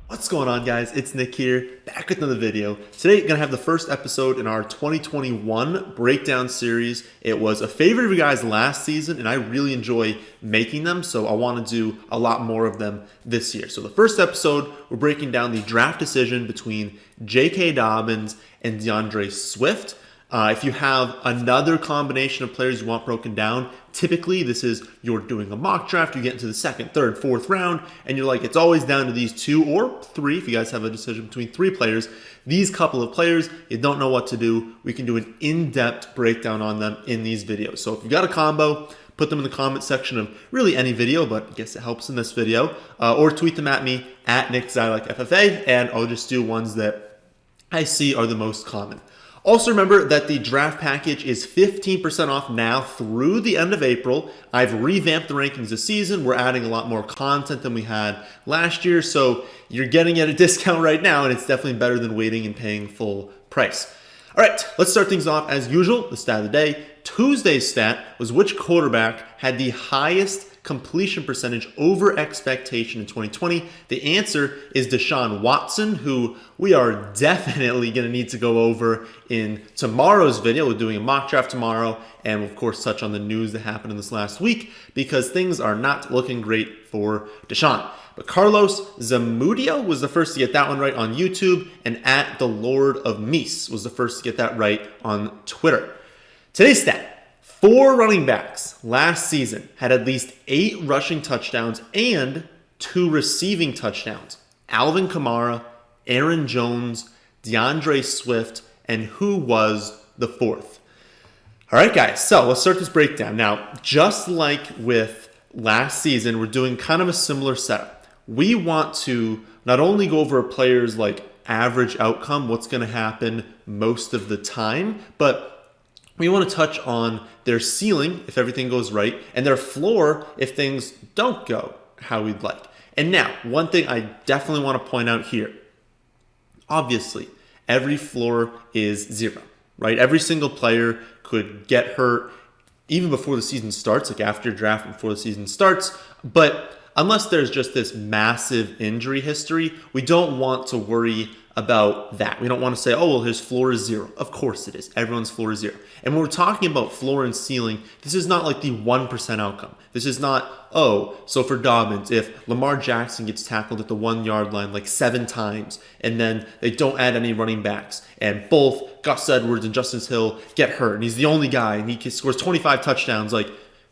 What's going on, guys? It's Nick here, back with another video. Today, gonna have the first episode in our 2021 breakdown series. It was a favorite of you guys last season, and I really enjoy making them, so I want to do a lot more of them this year. So the first episode, we're breaking down the draft decision between J.K. Dobbins and D'Andre Swift. If you have another combination of players you want broken down, typically this is you're doing a mock draft, you get into the second, third, fourth round, and you're like, it's always down to these two or three. If you guys have a decision between three players, these couple of players, you don't know what to do, we can do an in-depth breakdown on them in these videos. So if you got a combo, put them in the comment section of really any video, but I guess it helps in this video, or tweet them at me at NickZylekFFA, and I'll just do ones that I see are the most common. Also remember that the draft package is 15% off now through the end of April. I've revamped the rankings this season. We're adding a lot more content than we had last year, so you're getting it at a discount right now, and it's definitely better than waiting and paying full price. All right, let's start things off as usual. The stat of the day. Tuesday's stat was which quarterback had the highest completion percentage over expectation in 2020. The answer is Deshaun Watson, who we are definitely going to need to go over in tomorrow's video. We're doing a mock draft tomorrow, and of course touch on the news that happened in this last week because things are not looking great for Deshaun. But Carlos Zamudio was the first to get that one right on YouTube, and at the Lord of Meese was the first to get that right on Twitter. Today's stat. 4 running backs last season had at least 8 rushing touchdowns and 2 receiving touchdowns. Alvin Kamara, Aaron Jones, D'Andre Swift, and who was the 4th? All right, guys, so let's start this breakdown. Now, just like with last season, we're doing kind of a similar setup. We want to not only go over a player's average outcome, what's going to happen most of the time, but we want to touch on their ceiling if everything goes right, and their floor if things don't go how we'd like. And now, one thing I definitely want to point out here. Obviously, every floor is 0, right? Every single player could get hurt even before the season starts, like after draft, before the season starts. But unless there's just this massive injury history, we don't want to worry about that. We don't want to say, oh, well, his floor is 0. Of course it is. Everyone's floor is 0. And when we're talking about floor and ceiling, this is not like the 1% outcome. This is not, oh, so for Dobbins, if Lamar Jackson gets tackled at the 1-yard line 7 times, and then they don't add any running backs, and both Gus Edwards and Justice Hill get hurt, and he's the only guy, and he scores 25 touchdowns,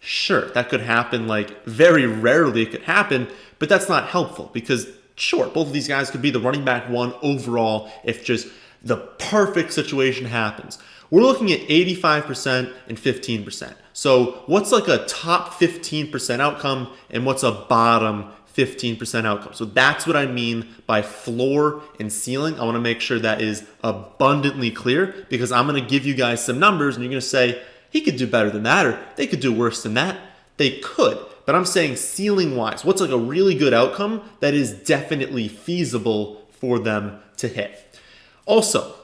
sure, that could happen, very rarely it could happen, but that's not helpful because sure, both of these guys could be the running back 1 overall if just the perfect situation happens. We're looking at 85% and 15%. So what's a top 15% outcome and what's a bottom 15% outcome? So that's what I mean by floor and ceiling. I want to make sure that is abundantly clear because I'm going to give you guys some numbers and you're going to say, he could do better than that or they could do worse than that. They could. But I'm saying ceiling-wise, what's a really good outcome that is definitely feasible for them to hit? Also,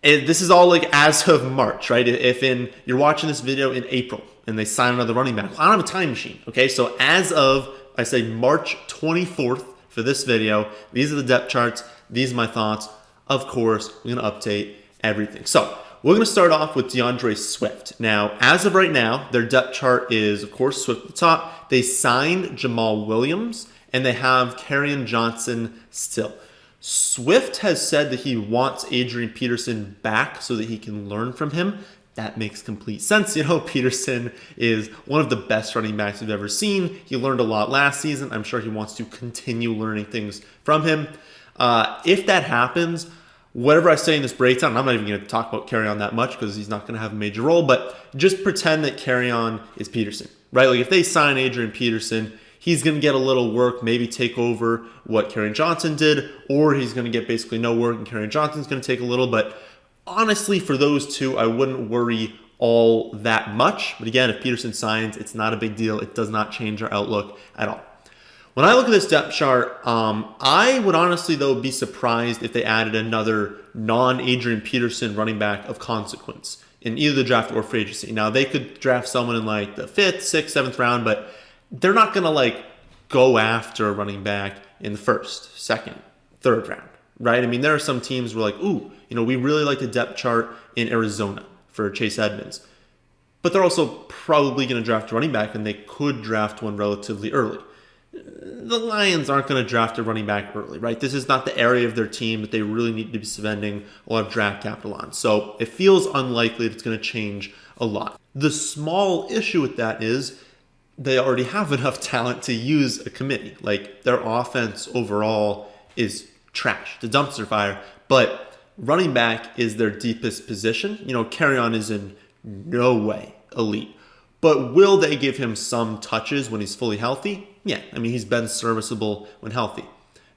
this is all as of March, right? If you're watching this video in April and they sign another running back, I don't have a time machine, okay? So as of, I say March 24th for this video, these are the depth charts, these are my thoughts. Of course, we're going to update everything. So we're going to start off with D'Andre Swift. Now, as of right now, their depth chart is, of course, Swift at the top. They signed Jamal Williams, and they have Kerryon Johnson still. Swift has said that he wants Adrian Peterson back so that he can learn from him. That makes complete sense. Peterson is one of the best running backs we've ever seen. He learned a lot last season. I'm sure he wants to continue learning things from him. If that happens, whatever I say in this breakdown, I'm not even going to talk about Kerryon that much because he's not going to have a major role, but just pretend that Kerryon is Peterson, right? If they sign Adrian Peterson, he's going to get a little work, maybe take over what Kerryon Johnson did, or he's going to get basically no work and Kerryon Johnson's going to take a little, but honestly, for those two, I wouldn't worry all that much. But again, if Peterson signs, it's not a big deal. It does not change our outlook at all. When I look at this depth chart, I would honestly, though, be surprised if they added another non-Adrian Peterson running back of consequence in either the draft or free agency. Now, they could draft someone in the 5th, 6th, 7th round, but they're not going to go after a running back in the 1st, 2nd, third round, right? I mean, there are some teams where like, ooh, we really like the depth chart in Arizona for Chase Edmonds. But they're also probably going to draft a running back, and they could draft one relatively early. The Lions aren't going to draft a running back early, right? This is not the area of their team that they really need to be spending a lot of draft capital on. So it feels unlikely that it's going to change a lot. The small issue with that is they already have enough talent to use a committee. Like, their offense overall is trash. It's a dumpster fire. But running back is their deepest position. Kerryon is in no way elite. But will they give him some touches when he's fully healthy? Yeah, I mean, he's been serviceable when healthy.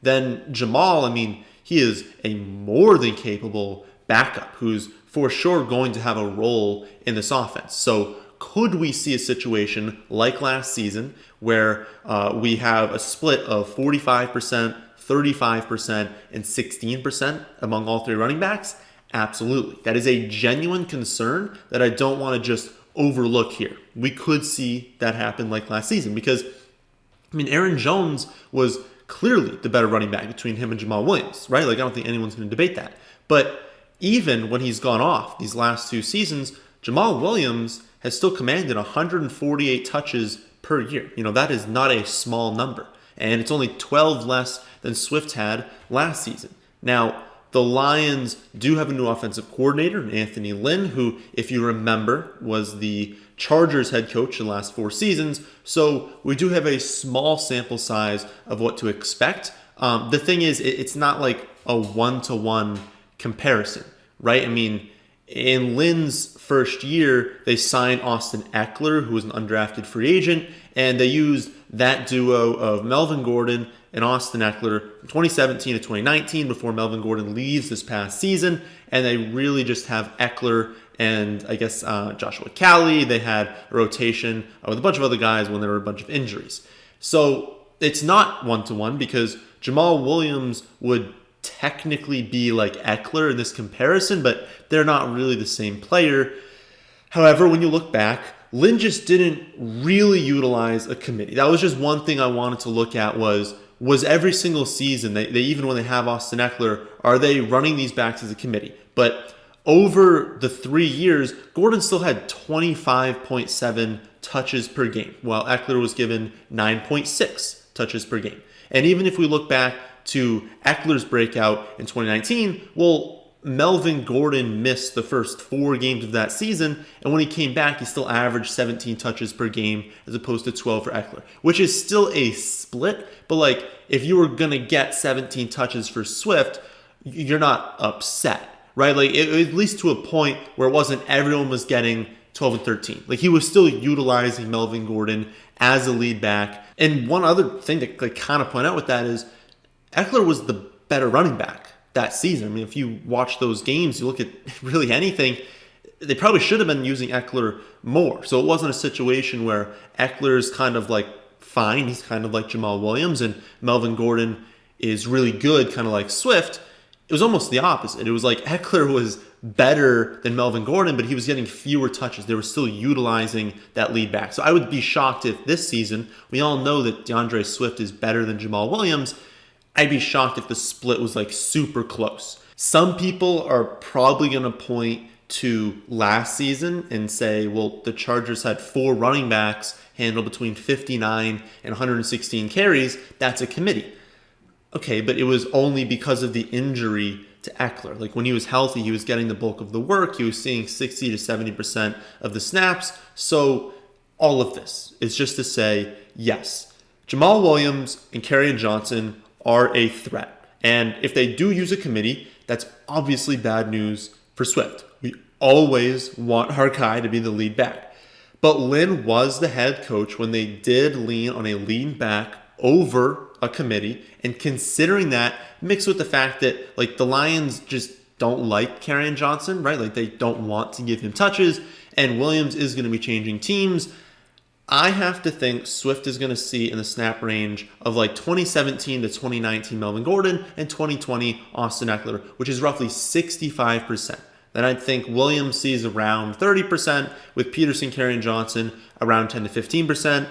Then Jamal, I mean, he is a more than capable backup who's for sure going to have a role in this offense. So could we see a situation like last season where we have a split of 45%, 35%, and 16% among all three running backs? Absolutely. That is a genuine concern that I don't want to just overlook here. We could see that happen like last season because, I mean, Aaron Jones was clearly the better running back between him and Jamal Williams, right? Like, I don't think anyone's going to debate that. But even when he's gone off these last two seasons, Jamal Williams has still commanded 148 touches per year. That is not a small number. And it's only 12 less than Swift had last season. Now, the Lions do have a new offensive coordinator, Anthony Lynn, who, if you remember, was the Chargers head coach in the last 4 seasons. So we do have a small sample size of what to expect. The thing is, it's not like a one-to-one comparison, right? I mean, in Lynn's first year, they signed Austin Eckler, who was an undrafted free agent, and they used that duo of Melvin Gordon and Austin Eckler from 2017 to 2019 before Melvin Gordon leaves this past season. And they really just have Eckler and I guess Joshua Kelly. They had a rotation with a bunch of other guys when there were a bunch of injuries. So it's not one-to-one because Jamal Williams would technically be like Eckler in this comparison, but they're not really the same player. However, when you look back, Lynn just didn't really utilize a committee. That was just one thing I wanted to look at was every single season, they even when they have Austin Eckler, are they running these backs as a committee? But over the 3 years, Gordon still had 25.7 touches per game, while Eckler was given 9.6 touches per game. And even if we look back to Eckler's breakout in 2019, well, Melvin Gordon missed the first 4 games of that season, and when he came back, he still averaged 17 touches per game as opposed to 12 for Eckler, which is still a split, but like, if you were going to get 17 touches for Swift, you're not upset, right? Like, at least to a point where it wasn't everyone was getting 12 and 13. Like, he was still utilizing Melvin Gordon as a lead back. And one other thing to kind of point out with that is Eckler was the better running back that season. I mean, if you watch those games, you look at really anything, they probably should have been using Eckler more. So it wasn't a situation where Eckler's kind of like fine, he's kind of like Jamal Williams, and Melvin Gordon is really good, kind of like Swift. It was almost the opposite. It was like Eckler was better than Melvin Gordon, but he was getting fewer touches. They were still utilizing that lead back. So I would be shocked if this season, we all know that D'Andre Swift is better than Jamal Williams. I'd be shocked if the split was like super close. Some people are probably going to point to last season and say, well, the Chargers had 4 running backs handle between 59 and 116 carries. That's a committee. Okay, but it was only because of the injury to Eckler. Like, when he was healthy, he was getting the bulk of the work. He was seeing 60 to 70% of the snaps. So all of this is just to say, yes, Jamal Williams and Kerryon Johnson are a threat. And if they do use a committee, that's obviously bad news for Swift. We always want our guy to be the lead back. But Lynn was the head coach when they did lean on a lead back over a committee. And considering that, mixed with the fact that like the Lions just don't like Kerryon Johnson, right? Like, they don't want to give him touches, and Williams is going to be changing teams. I have to think Swift is going to see in the snap range of like 2017 to 2019 Melvin Gordon and 2020 Austin Eckler, which is roughly 65%. Then I think Williams sees around 30%, with Peterson, Kerryon Johnson around 10 to 15%.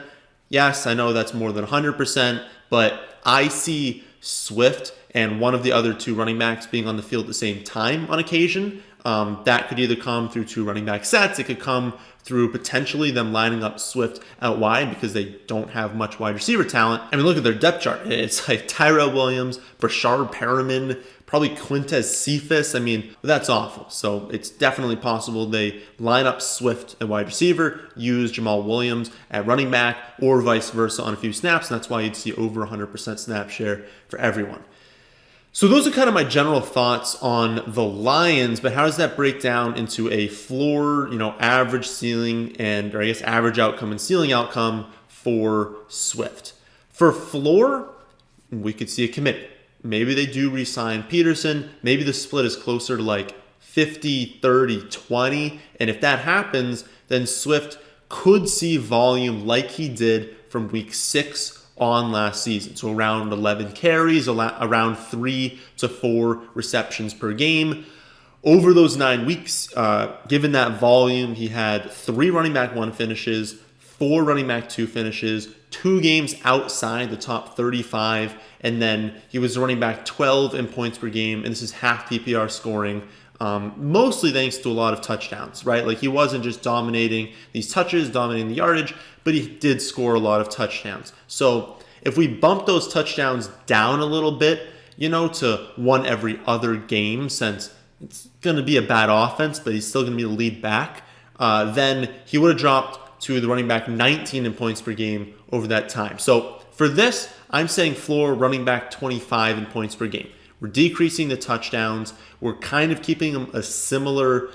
Yes, I know that's more than 100%, but I see Swift and one of the other two running backs being on the field at the same time on occasion. That could either come through two running back sets. It could come through potentially them lining up Swift out wide because they don't have much wide receiver talent. I mean, look at their depth chart. It's like Tyrell Williams, Brashard Perriman, probably Quintez Cephas. I mean, that's awful. So it's definitely possible they line up Swift at wide receiver, use Jamal Williams at running back, or vice versa on a few snaps. And that's why you'd see over 100% snap share for everyone. So those are kind of my general thoughts on the Lions, but how does that break down into a floor, average ceiling or I guess average outcome and ceiling outcome for Swift? For floor, we could see a committee. Maybe they do re-sign Peterson. Maybe the split is closer to like 50, 30, 20. And if that happens, then Swift could see volume like he did from week 6 on last season. So around 11 carries, around 3 to 4 receptions per game. Over those 9 weeks, given that volume, he had 3 running back 1 finishes, 4 running back 2 finishes, 2 games outside the top 35, and then he was running back 12 in points per game, and this is half PPR scoring, mostly thanks to a lot of touchdowns, right? Like he wasn't just dominating these touches, dominating the yardage, but he did score a lot of touchdowns. So if we bump those touchdowns down a little bit, to 1 every other game, since it's going to be a bad offense, but he's still going to be the lead back, then he would have dropped to the running back 19 in points per game over that time. So for this, I'm saying floor running back 25 in points per game. We're decreasing the touchdowns. We're kind of keeping him a similar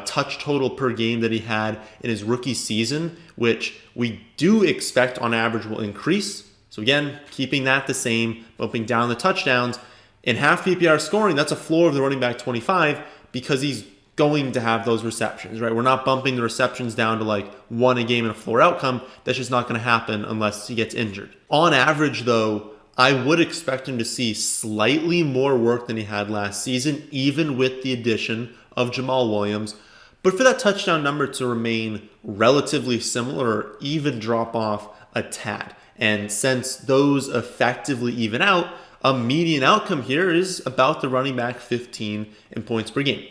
touch total per game that he had in his rookie season, which we do expect on average will increase. So again, keeping that the same, bumping down the touchdowns. In half PPR scoring, that's a floor of the running back 25 because he's going to have those receptions, right? We're not bumping the receptions down to like 1 a game in a floor outcome. That's just not going to happen unless he gets injured. On average, though, I would expect him to see slightly more work than he had last season, even with the addition of Jamal Williams. But for that touchdown number to remain relatively similar or even drop off a tad. And since those effectively even out, a median outcome here is about the running back 15 in points per game.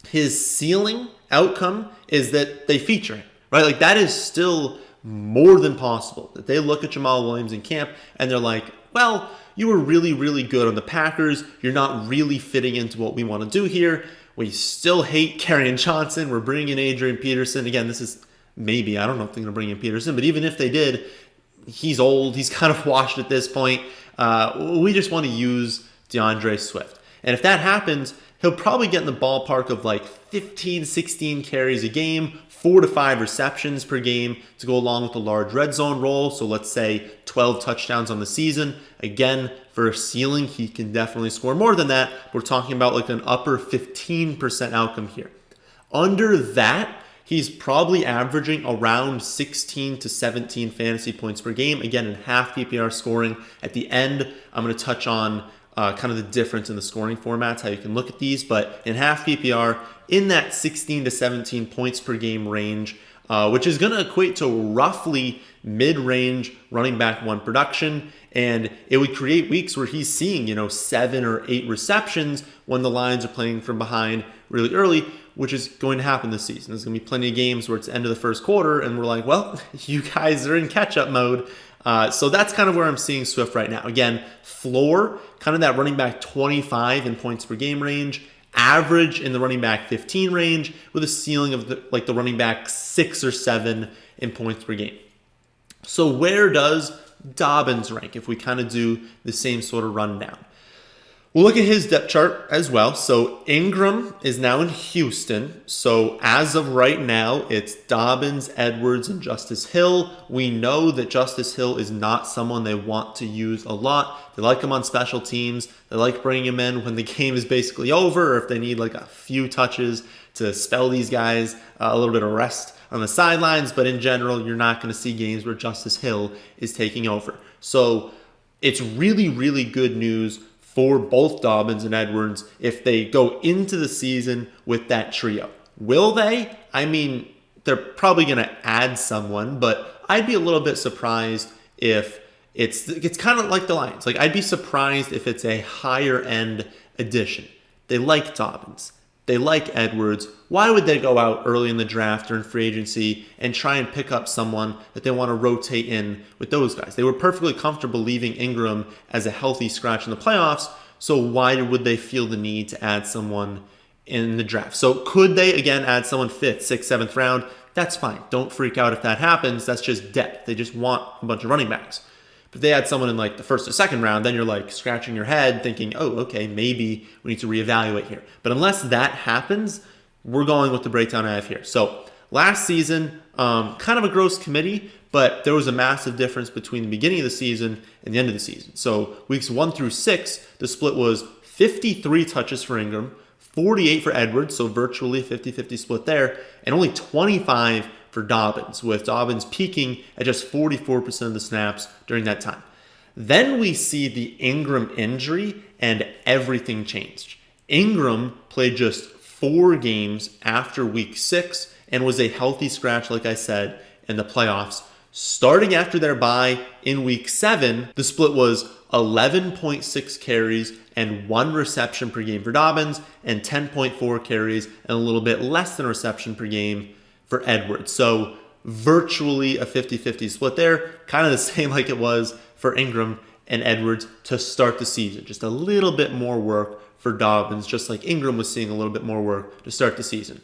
His ceiling outcome is that they feature him, right? Like that is still more than possible. That they look at Jamal Williams in camp and they're like, well, you were really, really good on the Packers. You're not really fitting into what we want to do here. We still hate Kerryon Johnson. We're bringing in Adrian Peterson. Again, this is maybe, I don't know if they're going to bring in Peterson, but even if they did, he's old. He's kind of washed at this point. We just want to use D'Andre Swift. And if that happens, he'll probably get in the ballpark of like 15, 16 carries a game, 4 to 5 receptions per game to go along with the large red zone role. So let's say 12 touchdowns on the season. Again, for a ceiling, he can definitely score more than that. We're talking about like an upper 15% outcome here. Under that, he's probably averaging around 16 to 17 fantasy points per game. Again, in half PPR scoring. At the end, I'm going to touch on kind of the difference in the scoring formats, how you can look at these. But in half PPR, in that 16 to 17 points per game range, which is going to equate to roughly mid-range running back 1 production. And it would create weeks where he's seeing, 7 or 8 receptions when the Lions are playing from behind really early, which is going to happen this season. There's going to be plenty of games where it's the end of the first quarter and we're like, well, you guys are in catch-up mode. So that's kind of where I'm seeing Swift right now. Again, floor, kind of that running back 25 in points per game range, average in the running back 15 range, with a ceiling of the running back 6 or 7 in points per game. So where does Dobbins rank if we kind of do the same sort of rundown? We'll look at his depth chart as well. So Ingram is now in Houston. So as of right now, it's Dobbins, Edwards, and Justice Hill. We know that Justice Hill is not someone they want to use a lot. They like him on special teams. They like bringing him in when the game is basically over, or if they need like a few touches to spell these guys a little bit of rest on the sidelines. But in general, you're not going to see games where Justice Hill is taking over. So it's really, really good news for both Dobbins and Edwards if they go into the season with that trio. Will they? I mean, they're probably going to add someone, but I'd be a little bit surprised if It's kind of like the Lions. Like, I'd be surprised if it's a higher end addition. They like Dobbins. They like Edwards. Why would they go out early in the draft or in free agency and try and pick up someone that they want to rotate in with those guys? They were perfectly comfortable leaving Ingram as a healthy scratch in the playoffs, so why would they feel the need to add someone in the draft? So could they, again, add someone 5th, 6th, 7th round? That's fine. Don't freak out if that happens. That's just depth. They just want a bunch of running backs. But if they had someone in like the 1st or 2nd round, then you're like scratching your head thinking, oh, okay, maybe we need to reevaluate here. But unless that happens, we're going with the breakdown I have here. So last season, kind of a gross committee, but there was a massive difference between the beginning of the season and the end of the season. So weeks 1 through 6, the split was 53 touches for Ingram, 48 for Edwards, so virtually 50-50 split there, and only 25 for Dobbins, with Dobbins peaking at just 44% of the snaps during that time. Then we see the Ingram injury, and everything changed. Ingram played just 4 games after week 6 and was a healthy scratch, like I said, in the playoffs. Starting after their bye in week 7, the split was 11.6 carries and 1 reception per game for Dobbins, and 10.4 carries and a little bit less than a reception per game for Edwards. So virtually a 50-50 split there, kind of the same like it was for Ingram and Edwards to start the season. Just a little bit more work for Dobbins, just like Ingram was seeing a little bit more work to start the season.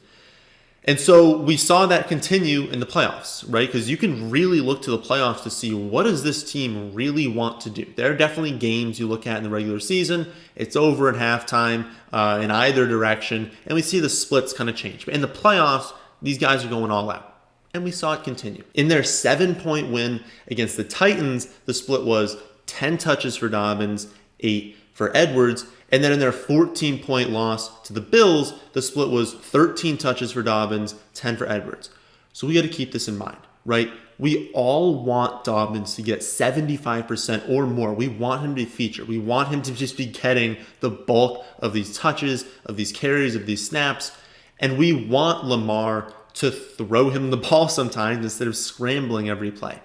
And so we saw that continue in the playoffs, right? Because you can really look to the playoffs to see what does this team really want to do. There are definitely games you look at in the regular season. It's over at halftime in either direction, and we see the splits kind of change. But in the playoffs, these guys are going all out, and we saw it continue. In their 7-point win against the Titans, the split was 10 touches for Dobbins, 8 for Edwards. And then in their 14-point loss to the Bills, the split was 13 touches for Dobbins, 10 for Edwards. So we got to keep this in mind, right? We all want Dobbins to get 75% or more. We want him to be featured. We want him to just be getting the bulk of these touches, of these carries, of these snaps. And we want Lamar to throw him the ball sometimes instead of scrambling every play.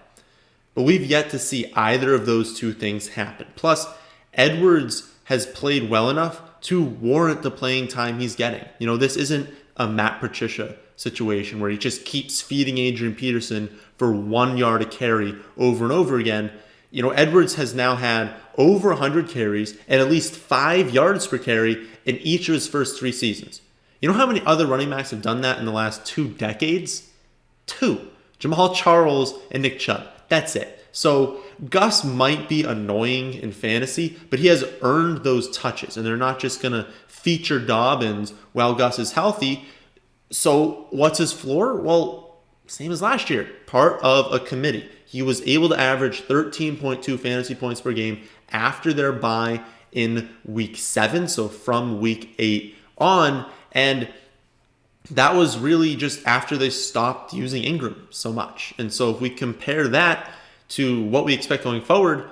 But we've yet to see either of those two things happen. Plus, Edwards has played well enough to warrant the playing time he's getting. You know, this isn't a Matt Patricia situation where he just keeps feeding Adrian Peterson for 1 yard a carry over and over again. You know, Edwards has now had over 100 carries and at least 5 yards per carry in each of his first 3 seasons. You know how many other running backs have done that in the last 2 decades? 2. Jamal Charles and Nick Chubb. That's it. So Gus might be annoying in fantasy, but he has earned those touches, and they're not just going to feature Dobbins while Gus is healthy. So what's his floor? Well, same as last year, part of a committee. He was able to average 13.2 fantasy points per game after their bye in week 7, so from week 8 on. And that was really just after they stopped using Ingram so much. And so if we compare that to what we expect going forward,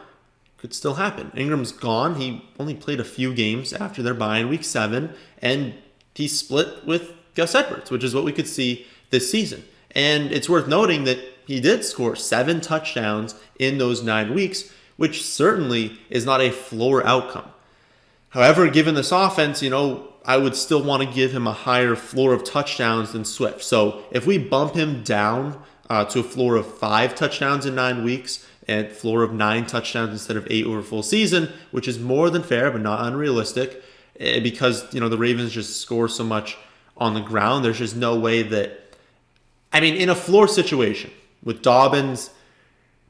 could still happen. Ingram's gone. He only played a few games after their bye in week 7, and he split with Gus Edwards, which is what we could see this season. And it's worth noting that he did score 7 touchdowns in those 9 weeks, which certainly is not a floor outcome. However, given this offense, you know, I would still want to give him a higher floor of touchdowns than Swift. So if we bump him down to a floor of 5 touchdowns in 9 weeks and floor of 9 touchdowns instead of 8 over full season, which is more than fair but not unrealistic, because, you know, the Ravens just score so much on the ground. There's just no way that, I mean, in a floor situation with Dobbins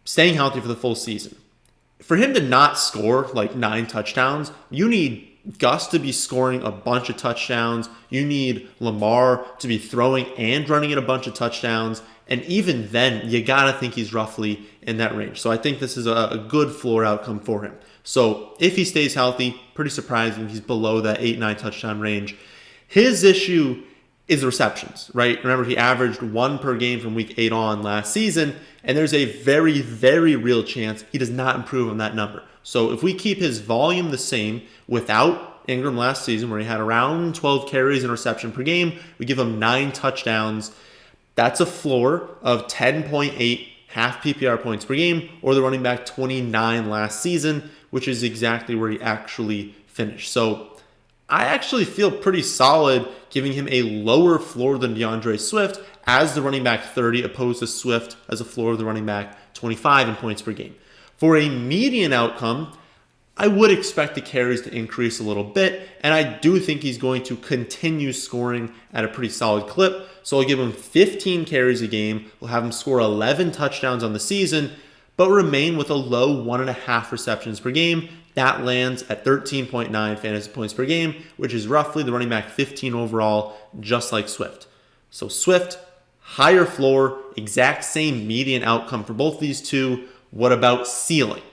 staying healthy for the full season, for him to not score like 9 touchdowns, you need Gus to be scoring a bunch of touchdowns. You need Lamar to be throwing and running in a bunch of touchdowns. And even then, you got to think he's roughly in that range. So I think this is a good floor outcome for him. So if he stays healthy, pretty surprising, he's below that 8-9 touchdown range. His issue is the receptions, right? Remember, he averaged 1 per game from week 8 on last season, and there's a very, very real chance he does not improve on that number. So if we keep his volume the same without Ingram last season, where he had around 12 carries and reception per game, we give him 9 touchdowns. That's a floor of 10.8 half PPR points per game, or the running back 29 last season, which is exactly where he actually finished. So I actually feel pretty solid giving him a lower floor than D'Andre Swift as the running back 30, opposed to Swift as a floor of the running back 25 in points per game. For a median outcome, I would expect the carries to increase a little bit, and I do think he's going to continue scoring at a pretty solid clip. So I'll give him 15 carries a game. We'll have him score 11 touchdowns on the season, but remain with a low 1.5 receptions per game. That lands at 13.9 fantasy points per game, which is roughly the running back 15 overall, just like Swift. So Swift, higher floor, exact same median outcome for both these two. What about ceiling?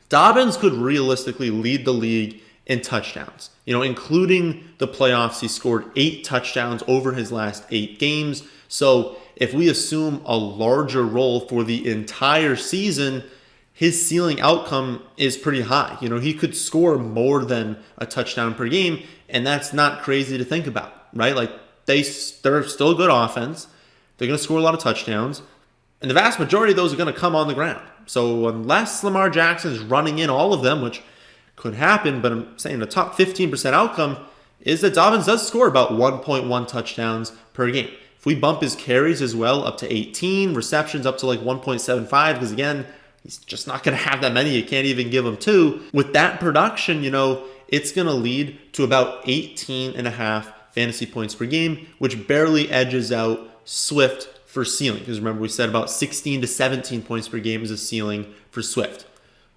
Dobbins could realistically lead the league in touchdowns. Including the playoffs, he scored 8 touchdowns over his last 8 games. So if we assume a larger role for the entire season, his ceiling outcome is pretty high. He could score more than a touchdown per game, and that's not crazy to think about, right? Like they're still a good offense. They're going to score a lot of touchdowns, and the vast majority of those are going to come on the ground. So unless Lamar Jackson is running in all of them, which could happen, but I'm saying the top 15% outcome is that Dobbins does score about 1.1 touchdowns per game. If we bump his carries as well up to 18, receptions up to like 1.75, because again, he's just not going to have that many. You can't even give him 2. With that production, it's going to lead to about 18.5 fantasy points per game, which barely edges out Swift for ceiling. Because remember, we said about 16 to 17 points per game is a ceiling for Swift.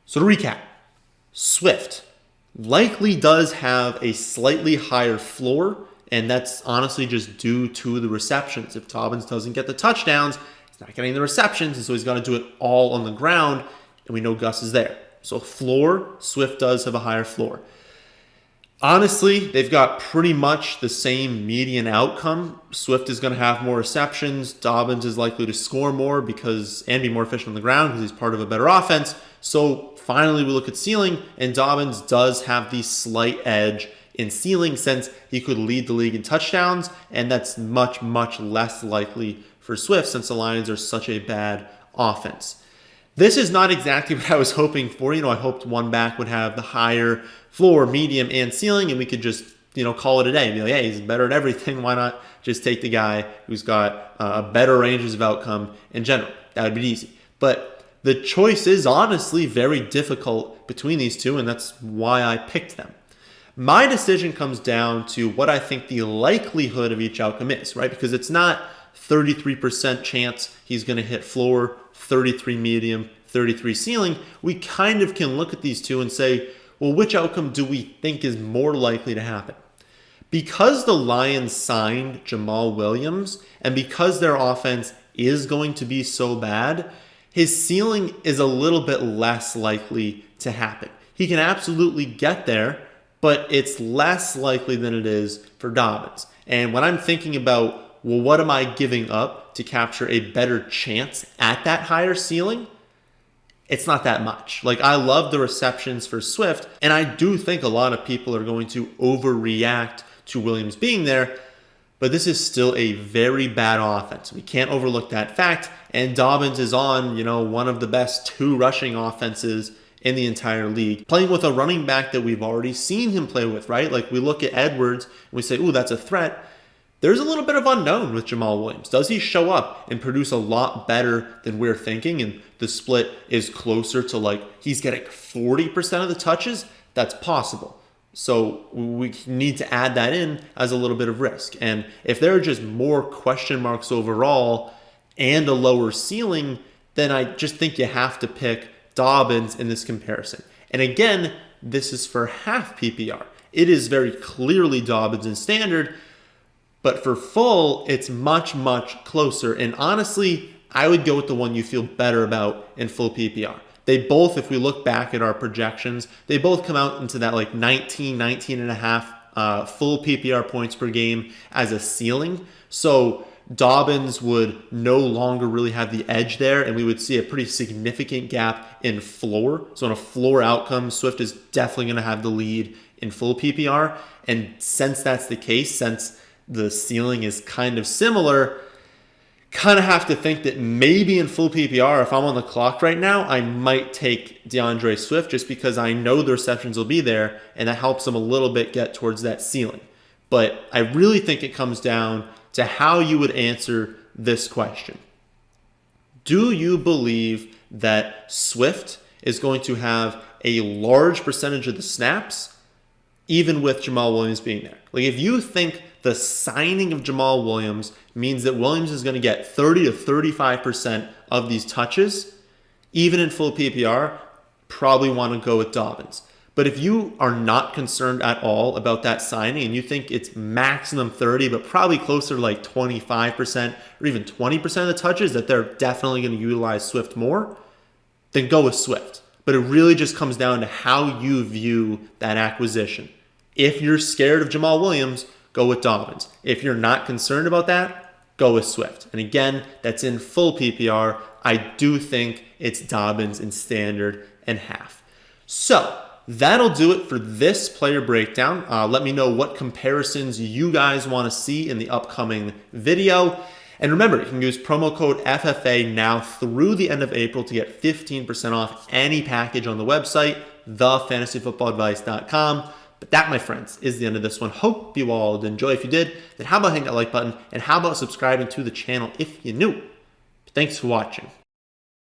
So to recap, Swift likely does have a slightly higher floor, and that's honestly just due to the receptions. If Dobbins doesn't get the touchdowns, he's not getting the receptions, and so he's got to do it all on the ground, and we know Gus is there. So floor, Swift does have a higher floor. Honestly, they've got pretty much the same median outcome. Swift is going to have more receptions. Dobbins is likely to score more and be more efficient on the ground because he's part of a better offense. So finally, we look at ceiling, and Dobbins does have the slight edge in ceiling since he could lead the league in touchdowns, and that's much, much less likely for Swift since the Lions are such a bad offense. This is not exactly what I was hoping for. I hoped one back would have the higher floor, medium, and ceiling, and we could just, call it a day. Be like, hey, he's better at everything. Why not just take the guy who's got better ranges of outcome in general? That would be easy. But the choice is honestly very difficult between these two, and that's why I picked them. My decision comes down to what I think the likelihood of each outcome is, right? Because it's not 33% chance he's going to hit floor, 33 medium, 33 ceiling. We kind of can look at these two and say, well, which outcome do we think is more likely to happen? Because the Lions signed Jamal Williams, and because their offense is going to be so bad, his ceiling is a little bit less likely to happen. He can absolutely get there, but it's less likely than it is for Dobbins. And when I'm thinking about, well, what am I giving up to capture a better chance at that higher ceiling? It's not that much. Like, I love the receptions for Swift, and I do think a lot of people are going to overreact to Williams being there, but this is still a very bad offense. We can't overlook that fact, and Dobbins is on, one of the best 2 rushing offenses in the entire league, playing with a running back that we've already seen him play with, right? Like, we look at Edwards, and we say, ooh, that's a threat. There's a little bit of unknown with Jamal Williams. Does he show up and produce a lot better than we're thinking? And the split is closer to he's getting 40% of the touches? That's possible. So we need to add that in as a little bit of risk. And if there are just more question marks overall and a lower ceiling, then I just think you have to pick Dobbins in this comparison. And again, this is for half PPR. It is very clearly Dobbins in standard, but for full, it's much, much closer. And honestly, I would go with the one you feel better about in full PPR. They both, if we look back at our projections, they both come out into that 19 and a half full PPR points per game as a ceiling. So Dobbins would no longer really have the edge there, and we would see a pretty significant gap in floor. So in a floor outcome, Swift is definitely going to have the lead in full PPR. And since that's the case, since the ceiling is kind of similar, kind of have to think that maybe in full PPR, if I'm on the clock right now, I might take D'Andre Swift just because I know the receptions will be there, and that helps him a little bit get towards that ceiling. But I really think it comes down to how you would answer this question. Do you believe that Swift is going to have a large percentage of the snaps, even with Jamal Williams being there? Like, if you think the signing of Jamal Williams means that Williams is going to get 30 to 35% of these touches, even in full PPR, probably want to go with Dobbins. But if you are not concerned at all about that signing and you think it's maximum 30, but probably closer to like 25% or even 20% of the touches that they're definitely going to utilize Swift more, then go with Swift. But it really just comes down to how you view that acquisition. If you're scared of Jamal Williams, go with Dobbins. If you're not concerned about that, go with Swift. And again, that's in full PPR. I do think it's Dobbins in standard and half. So that'll do it for this player breakdown. Let me know what comparisons you guys want to see in the upcoming video. And remember, you can use promo code FFA now through the end of April to get 15% off any package on the website, thefantasyfootballadvice.com. But that, my friends, is the end of this one. Hope you all did enjoy. If you did, then how about hitting that like button? And how about subscribing to the channel if you're new? Thanks for watching.